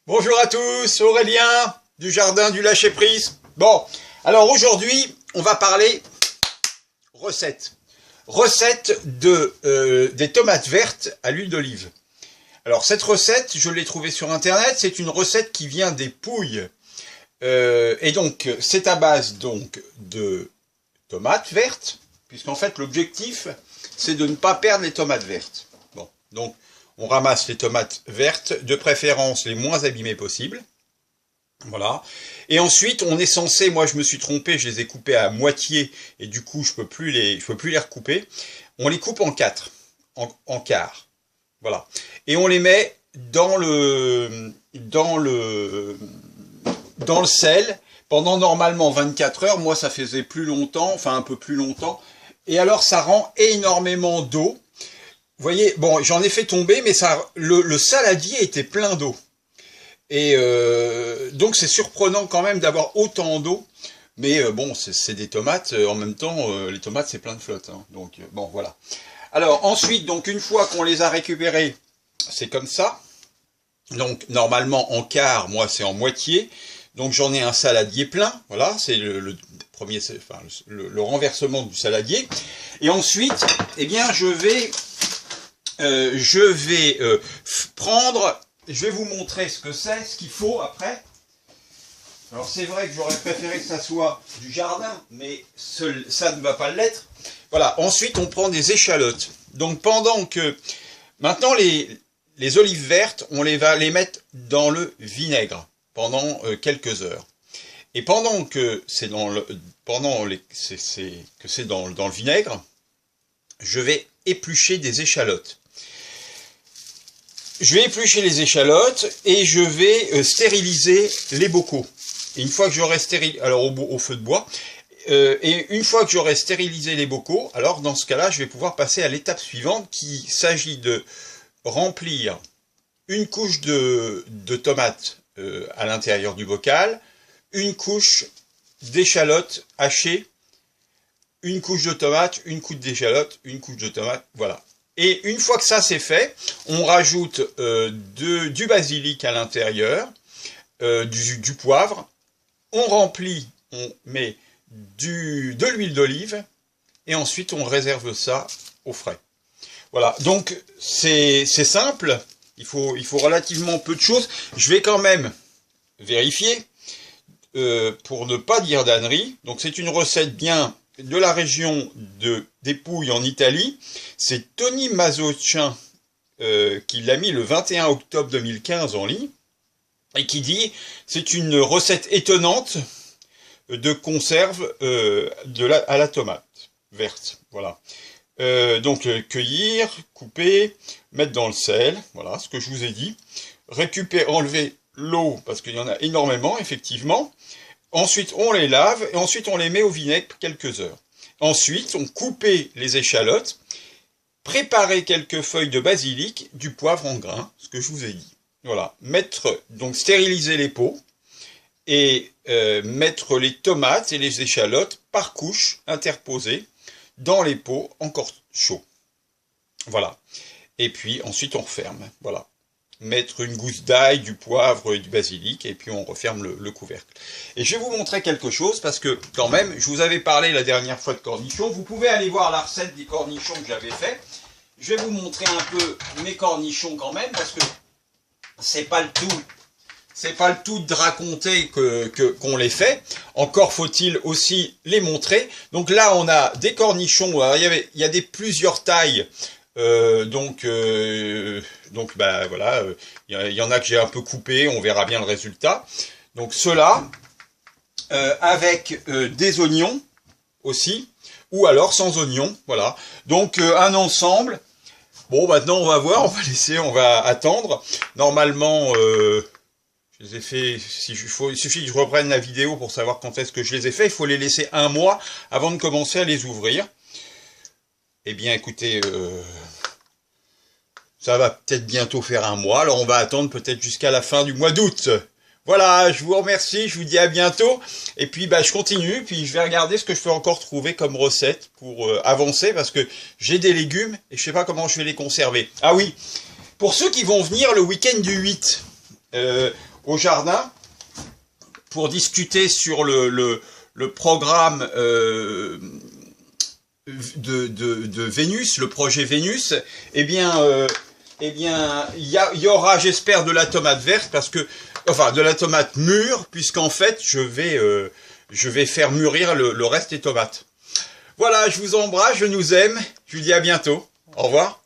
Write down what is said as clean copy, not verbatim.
Bonjour à tous, Aurélien du jardin du lâcher prise. Bon, alors aujourd'hui, on va parler recette. Recette des tomates vertes à l'huile d'olive. Alors cette recette, je l'ai trouvée sur internet, c'est une recette qui vient des Pouilles. Et donc, c'est à base donc de tomates vertes, puisqu'en fait l'objectif, c'est de ne pas perdre les tomates vertes. Bon, donc on ramasse les tomates vertes, de préférence les moins abîmées possibles. Voilà. Et ensuite, on est censé, moi je me suis trompé, je les ai coupées à moitié, et du coup je peux plus les recouper. On les coupe en quatre, en quarts. Voilà. Et on les met dans le sel pendant normalement 24 heures. Moi ça faisait plus longtemps, enfin un peu plus longtemps. Et alors ça rend énormément d'eau. Vous voyez, bon, j'en ai fait tomber, mais ça, le saladier était plein d'eau. Et donc c'est surprenant quand même d'avoir autant d'eau. Mais bon, c'est des tomates. En même temps, les tomates c'est plein de flotte. Hein, donc bon, voilà. Alors ensuite, donc une fois qu'on les a récupérées, c'est comme ça. Donc normalement en quart, moi c'est en moitié. Donc j'en ai un saladier plein. Voilà, c'est le premier, enfin le renversement du saladier. Et ensuite, eh bien je vais prendre, je vais vous montrer ce que c'est, ce qu'il faut après. Alors c'est vrai que j'aurais préféré que ça soit du jardin, mais ça ne va pas l'être. Voilà, ensuite on prend des échalotes. Donc pendant que, maintenant les olives vertes, on va les mettre dans le vinaigre pendant quelques heures. Et pendant que c'est dans le vinaigre, je vais éplucher des échalotes. Je vais éplucher les échalotes et je vais stériliser les bocaux. Et une fois que j'aurai stérilisé, alors au feu de bois, et une fois que j'aurai stérilisé les bocaux, alors dans ce cas-là, je vais pouvoir passer à l'étape suivante, qui s'agit de remplir une couche de tomates à l'intérieur du bocal, une couche d'échalotes hachées, une couche de tomates, une couche d'échalotes, une couche de tomates, voilà. Et une fois que ça c'est fait, on rajoute du basilic à l'intérieur, du poivre, on remplit, on met de l'huile d'olive, et ensuite on réserve ça au frais. Voilà, donc c'est simple, il faut relativement peu de choses. Je vais quand même vérifier, pour ne pas dire d'ânerie. Donc c'est une recette bien de la région des Pouilles en Italie. C'est Tony Mazzochin qui l'a mis le 21 octobre 2015 en ligne, et qui dit c'est une recette étonnante de conserve à la tomate verte. Voilà. Donc cueillir, couper, mettre dans le sel, voilà ce que je vous ai dit. Enlever l'eau, parce qu'il y en a énormément, effectivement. Ensuite, on les lave, et ensuite on les met au vinaigre quelques heures. Ensuite, on coupe les échalotes, préparer quelques feuilles de basilic, du poivre en grains, ce que je vous ai dit. Voilà, donc stériliser les pots, et mettre les tomates et les échalotes par couche interposées dans les pots encore chauds. Voilà. Et puis ensuite on referme. Voilà. Mettre une gousse d'ail, du poivre et du basilic, et puis on referme le couvercle. Et je vais vous montrer quelque chose, parce que quand même, je vous avais parlé la dernière fois de cornichons. Vous pouvez aller voir la recette des cornichons que j'avais fait. Je vais vous montrer un peu mes cornichons quand même, parce que c'est pas le tout de raconter qu'on les fait. Encore faut-il aussi les montrer. Donc là, on a des cornichons. Alors, il y a plusieurs tailles. Donc bah voilà, il y en a que j'ai un peu coupé, on verra bien le résultat. Donc ceux-là, avec des oignons aussi, ou alors sans oignons, voilà. Donc un ensemble. Bon, maintenant on va voir, on va attendre. Normalement, je les ai fait, il suffit que je reprenne la vidéo pour savoir quand est-ce que je les ai fait. Il faut les laisser un mois avant de commencer à les ouvrir. Eh bien, écoutez, ça va peut-être bientôt faire un mois, alors on va attendre peut-être jusqu'à la fin du mois d'août. Voilà, je vous remercie, je vous dis à bientôt, et puis bah, je continue, puis je vais regarder ce que je peux encore trouver comme recette pour avancer, parce que j'ai des légumes, et je sais pas comment je vais les conserver. Ah oui, pour ceux qui vont venir le week-end du 8, au jardin pour discuter sur le programme de Vénus, le projet Vénus. Eh bien, il y aura, j'espère, de la tomate verte, parce que, enfin, de la tomate mûre, puisqu'en fait, je vais faire mûrir le reste des tomates. Voilà, je vous embrasse, je nous aime, je vous dis à bientôt. Au revoir.